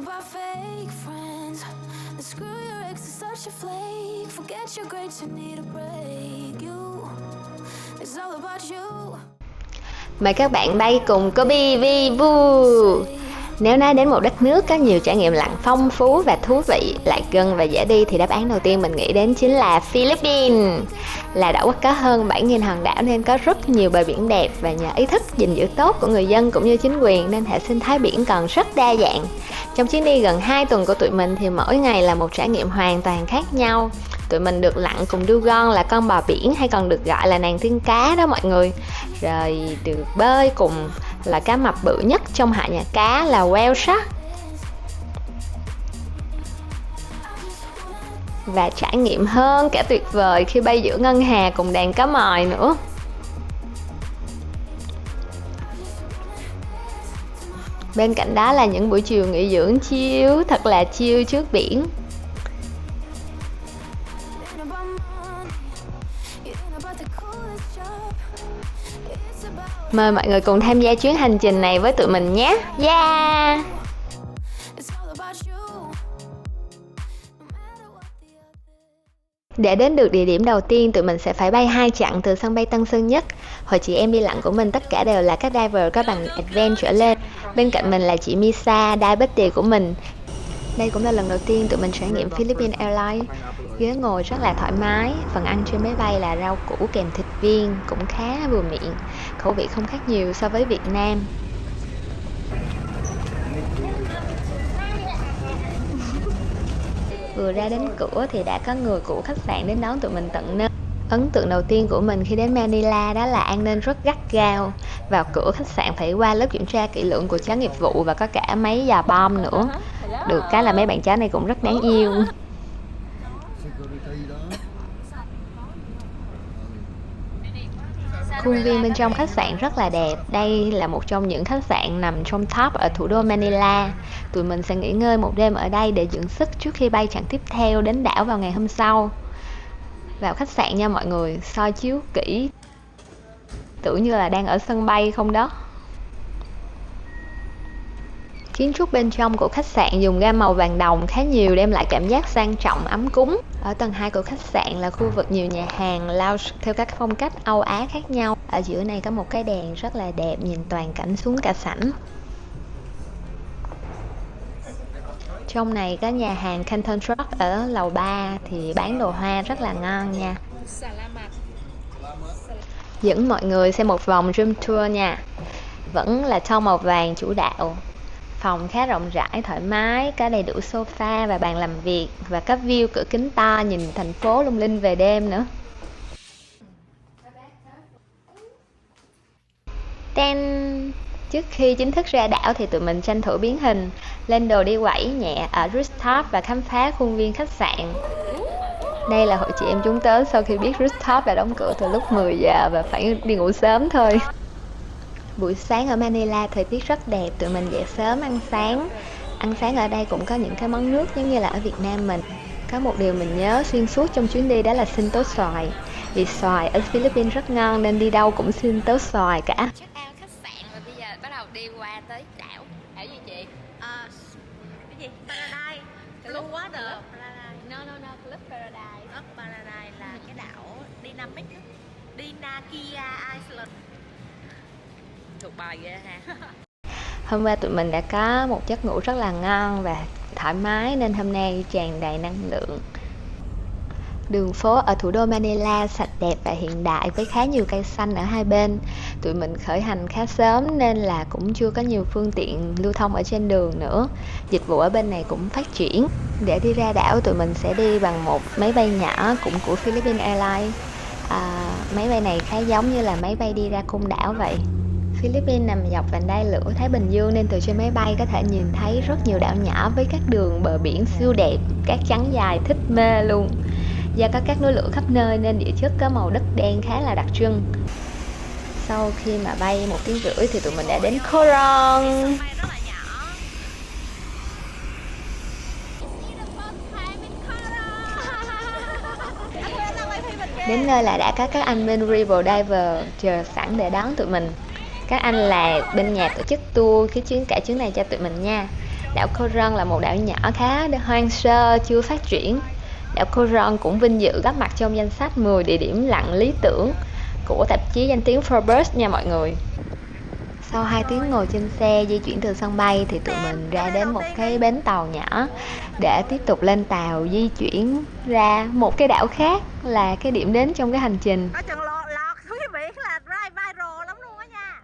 about fake friends. And screw your ex, is such a flake. Forget your greats, you need a break. You, it's all about you. Mời các bạn bay cùng Kobe Vivu. Nếu nói đến một đất nước có nhiều trải nghiệm lặn phong phú và thú vị, lại gần và dễ đi thì đáp án đầu tiên mình nghĩ đến chính là Philippines. Là đảo quốc có hơn 7.000 hòn đảo nên có rất nhiều bờ biển đẹp, và nhờ ý thức gìn giữ tốt của người dân cũng như chính quyền nên hệ sinh thái biển còn rất đa dạng. Trong chuyến đi gần 2 tuần của tụi mình thì mỗi ngày là một trải nghiệm hoàn toàn khác nhau. Tụi mình được lặn cùng Dugong là con bò biển hay còn được gọi là nàng tiên cá đó mọi người. Rồi được bơi cùng là cá mập bự nhất trong hạ nhà cá là whale shark. Và trải nghiệm hơn cả tuyệt vời khi bay giữa ngân hà cùng đàn cá mòi nữa. Bên cạnh đó là những buổi chiều nghỉ dưỡng chill, thật là chill trước biển. Mời mọi người cùng tham gia chuyến hành trình này với tụi mình nhé. Yeah! Để đến được địa điểm đầu tiên, tụi mình sẽ phải bay 2 chặng từ sân bay Tân Sơn Nhất. Hồi chị em đi lặn của mình tất cả đều là các diver có bằng Advanced trở lên. Bên cạnh mình là chị Misa, dive buddy của mình. Đây cũng là lần đầu tiên tụi mình trải nghiệm Philippines Airlines. Ghế ngồi rất là thoải mái, phần ăn trên máy bay là rau củ kèm thịt viên, cũng khá vừa miệng. Khẩu vị không khác nhiều so với Việt Nam. Vừa ra đến cửa thì đã có người của khách sạn đến đón tụi mình tận nơi. Ấn tượng đầu tiên của mình khi đến Manila đó là an ninh rất gắt gao. Vào cửa khách sạn phải qua lớp kiểm tra kỹ lưỡng của chó nghiệp vụ và có cả máy dò bom nữa. Được cái là mấy bạn chó này cũng rất đáng yêu. Khuôn viên bên trong khách sạn rất là đẹp. Đây là một trong những khách sạn nằm trong top ở thủ đô Manila. Tụi mình sẽ nghỉ ngơi một đêm ở đây để dưỡng sức trước khi bay chặng tiếp theo đến đảo vào ngày hôm sau. Vào khách sạn nha mọi người, soi chiếu kỹ, tưởng như là đang ở sân bay không đó. Kiến trúc bên trong của khách sạn dùng gam màu vàng đồng khá nhiều, đem lại cảm giác sang trọng ấm cúng. Ở tầng 2 của khách sạn là khu vực nhiều nhà hàng, lounge theo các phong cách Âu Á khác nhau. Ở giữa này có một cái đèn rất là đẹp nhìn toàn cảnh xuống cả sảnh. Trong này có nhà hàng Canton Truck ở lầu 3 thì bán đồ hoa rất là ngon nha. Dẫn mọi người xem một vòng room tour nha. Vẫn là tông màu vàng chủ đạo. Phòng khá rộng rãi, thoải mái, có đầy đủ sofa và bàn làm việc, và có view cửa kính to nhìn thành phố lung linh về đêm nữa. Ten. Trước khi chính thức ra đảo thì tụi mình tranh thủ biến hình, lên đồ đi quẩy nhẹ ở rooftop và khám phá khuôn viên khách sạn. Đây là hội chị em chúng tớ sau khi biết rooftop đã đóng cửa từ lúc 10 giờ và phải đi ngủ sớm thôi. Buổi sáng ở Manila thời tiết rất đẹp, tụi mình dậy sớm ăn sáng. Ăn sáng ở đây cũng có những cái món nước giống như là ở Việt Nam mình. Có một điều mình nhớ xuyên suốt trong chuyến đi đó là xin tố xoài. Vì xoài ở Philippines rất ngon nên đi đâu cũng xin tố xoài cả. Check out khách sạn và bây giờ bắt đầu đi qua tới đảo. Đảo gì chị? Cái gì? Paradise. Blue Water. No, Club Paradise. Paradise là cái đảo Dynamic. Dinakia Island. Thuộc bài ghê ha. Hôm qua tụi mình đã có một giấc ngủ rất là ngon và thoải mái nên hôm nay tràn đầy năng lượng. Đường phố ở thủ đô Manila sạch đẹp và hiện đại với khá nhiều cây xanh ở hai bên. Tụi mình khởi hành khá sớm nên là cũng chưa có nhiều phương tiện lưu thông ở trên đường nữa. Dịch vụ ở bên này cũng phát triển. Để đi ra đảo tụi mình sẽ đi bằng một máy bay nhỏ cũng của Philippines Airlines. Máy bay này khá giống như là máy bay đi ra cung đảo vậy. Philippines nằm dọc vành đai lửa Thái Bình Dương nên từ trên máy bay có thể nhìn thấy rất nhiều đảo nhỏ với các đường bờ biển siêu đẹp, cát trắng dài thích mê luôn. Do có các núi lửa khắp nơi nên địa chất có màu đất đen khá là đặc trưng. Sau khi mà bay 1 tiếng rưỡi thì tụi mình đã đến Coron. Đến nơi là đã có các anh bên River Diver chờ sẵn để đón tụi mình. Các anh là bên nhà tổ chức tour cả chuyến này cho tụi mình nha. Đảo Cô Rân là một đảo nhỏ khá hoang sơ, chưa phát triển. Đảo Cô Rân cũng vinh dự góp mặt trong danh sách 10 địa điểm lặn lý tưởng của tạp chí danh tiếng Forbes nha mọi người. Sau 2 tiếng ngồi trên xe di chuyển từ sân bay thì tụi mình ra đến một cái bến tàu nhỏ để tiếp tục lên tàu di chuyển ra một cái đảo khác là cái điểm đến trong cái hành trình. Có chừng lọt xuống cái biển là viral lắm luôn á nha.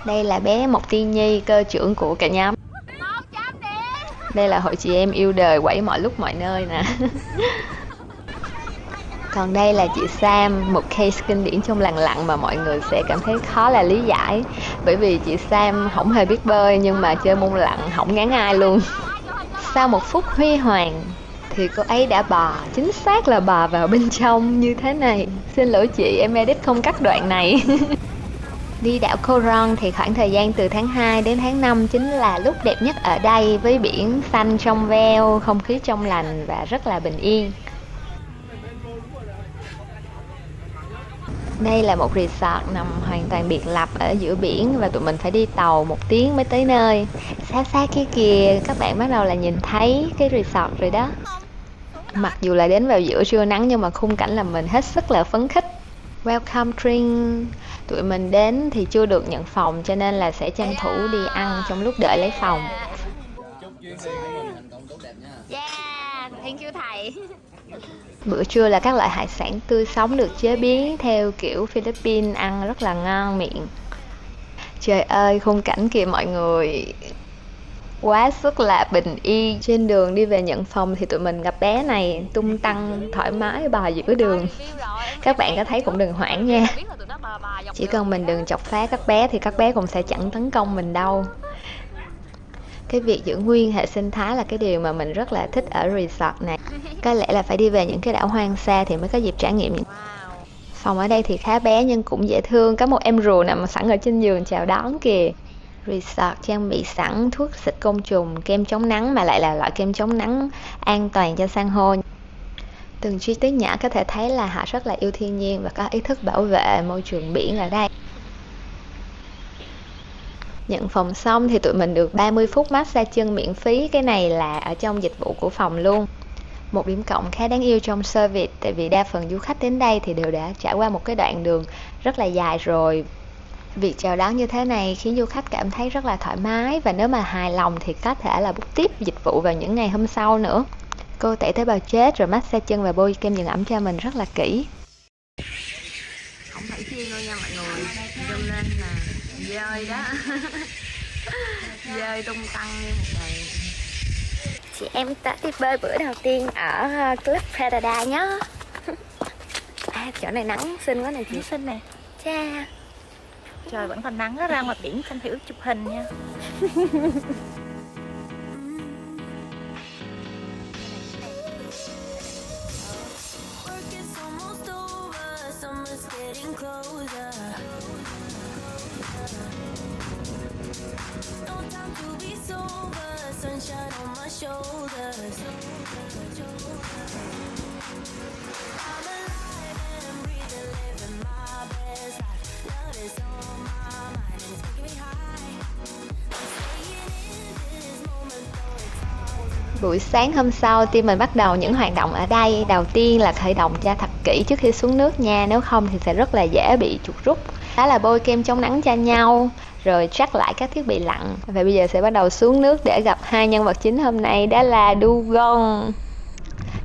Đây là bé Mộc Tiên Nhi, cơ trưởng của cả nhóm. Đây là hội chị em yêu đời quẩy mọi lúc mọi nơi nè. Còn đây là chị Sam, một case kinh điển trong làng lặn mà mọi người sẽ cảm thấy khó là lý giải. Bởi vì chị Sam không hề biết bơi nhưng mà chơi môn lặn không ngán ai luôn. Sau một phút huy hoàng thì cô ấy đã bò, chính xác là bò vào bên trong như thế này. Xin lỗi chị, em edit không cắt đoạn này. Đi đảo Cô Rân thì khoảng thời gian từ tháng 2 đến tháng 5 chính là lúc đẹp nhất ở đây, với biển xanh trong veo, không khí trong lành và rất là bình yên. Đây là một resort nằm hoàn toàn biệt lập ở giữa biển và tụi mình phải đi tàu 1 tiếng mới tới nơi. Xa xa kia kìa, các bạn bắt đầu là nhìn thấy cái resort rồi đó. Mặc dù là đến vào giữa trưa nắng nhưng mà khung cảnh làm mình hết sức là phấn khích. Welcome drink. Tụi mình đến thì chưa được nhận phòng cho nên là sẽ tranh thủ đi ăn trong lúc đợi lấy phòng. Yeah, thank you thầy. Bữa trưa là các loại hải sản tươi sống được chế biến theo kiểu Philippines, ăn rất là ngon miệng. Trời ơi, khung cảnh kìa mọi người, quá sức là bình yên. Trên đường đi về nhận phòng thì tụi mình gặp bé này tung tăng thoải mái bò giữa đường. Các bạn có thấy cũng đừng hoảng nha, chỉ cần mình đừng chọc phá các bé thì các bé cũng sẽ chẳng tấn công mình đâu. Cái việc giữ nguyên hệ sinh thái là cái điều mà mình rất là thích ở resort này. Có lẽ là phải đi về những cái đảo hoang xa thì mới có dịp trải nghiệm. Phòng ở đây thì khá bé nhưng cũng dễ thương, có một em rùa nằm sẵn ở trên giường chào đón kìa. Resort trang bị sẵn thuốc xịt côn trùng, kem chống nắng mà lại là loại kem chống nắng an toàn cho san hô. Từng chi tiết nhỏ có thể thấy là họ rất là yêu thiên nhiên và có ý thức bảo vệ môi trường biển ở đây. Nhận phòng xong thì tụi mình được 30 phút massage chân miễn phí, cái này là ở trong dịch vụ của phòng luôn. Một điểm cộng khá đáng yêu trong service, tại vì đa phần du khách đến đây thì đều đã trải qua một cái đoạn đường rất là dài rồi. Việc chào đón như thế này khiến du khách cảm thấy rất là thoải mái, và nếu mà hài lòng thì có thể là book tiếp dịch vụ vào những ngày hôm sau nữa. Cô tẩy tế bào chết rồi massage chân và bôi kem dưỡng ẩm cho mình rất là kỹ. Không phải chiên đâu nha mọi người, cho nên là dơi đó. Dơi tung tăng như một đời. Chị em đã đi bơi bữa đầu tiên ở Club Paradise nhá. Chỗ này nắng xinh quá này chị. Xinh nè. Cha. Trời vẫn còn nắng, ra ngoài biển tranh thủ chụp hình nha. Buổi sáng hôm sau, team mình bắt đầu những hoạt động ở đây. Đầu tiên là khởi động cho thật kỹ trước khi xuống nước nha, nếu không thì sẽ rất là dễ bị chuột rút. Đó là bôi kem chống nắng cho nhau, rồi check lại các thiết bị lặn. Và bây giờ sẽ bắt đầu xuống nước để gặp hai nhân vật chính hôm nay, đó là Dugong,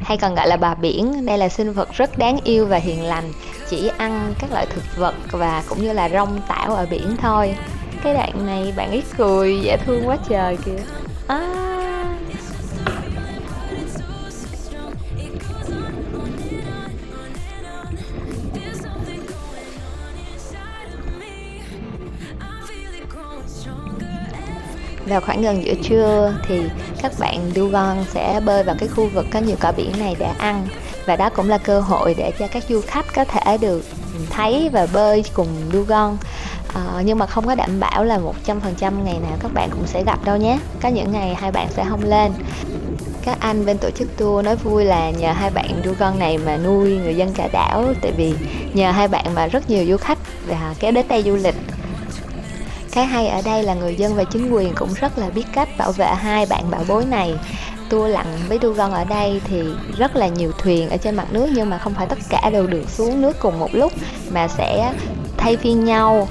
hay còn gọi là bà biển. Đây là sinh vật rất đáng yêu và hiền lành, chỉ ăn các loại thực vật và cũng như là rong tảo ở biển thôi. Cái đoạn này bạn ấy cười dễ thương quá trời kìa. Vào khoảng gần giữa trưa thì các bạn Dugong sẽ bơi vào cái khu vực có nhiều cỏ biển này để ăn. Và đó cũng là cơ hội để cho các du khách có thể được thấy và bơi cùng Dugong. Nhưng mà không có đảm bảo là 100% ngày nào các bạn cũng sẽ gặp đâu nhé. Có những ngày hai bạn sẽ không lên. Các anh bên tổ chức tour nói vui là nhờ hai bạn Dugon này mà nuôi người dân cả đảo, tại vì nhờ hai bạn mà rất nhiều du khách và kéo đến đây du lịch. Cái hay ở đây là người dân và chính quyền cũng rất là biết cách bảo vệ hai bạn bảo bối này. Tour lặn với Dugon ở đây thì rất là nhiều thuyền ở trên mặt nước, nhưng mà không phải tất cả đều được xuống nước cùng một lúc mà sẽ thay phiên nhau.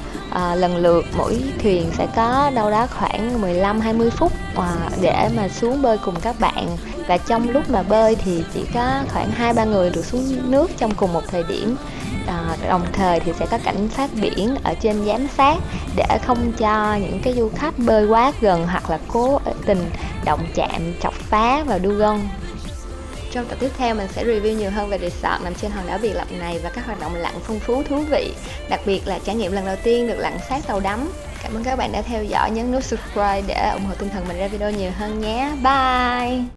Lần lượt mỗi thuyền sẽ có đâu đó khoảng 15-20 phút để mà xuống bơi cùng các bạn. Và trong lúc mà bơi thì chỉ có khoảng 2-3 người được xuống nước trong cùng một thời điểm. Đồng thời thì sẽ có cảnh sát biển ở trên giám sát để không cho những cái du khách bơi quá gần hoặc là cố tình động chạm chọc phá vào Dugon. Trong tập tiếp theo mình sẽ review nhiều hơn về resort nằm trên hòn đảo biệt lập này và các hoạt động lặn phong phú thú vị, đặc biệt là trải nghiệm lần đầu tiên được lặn sát tàu đắm. Cảm ơn các bạn đã theo dõi, nhấn nút subscribe để ủng hộ tinh thần mình ra video nhiều hơn nhé. Bye!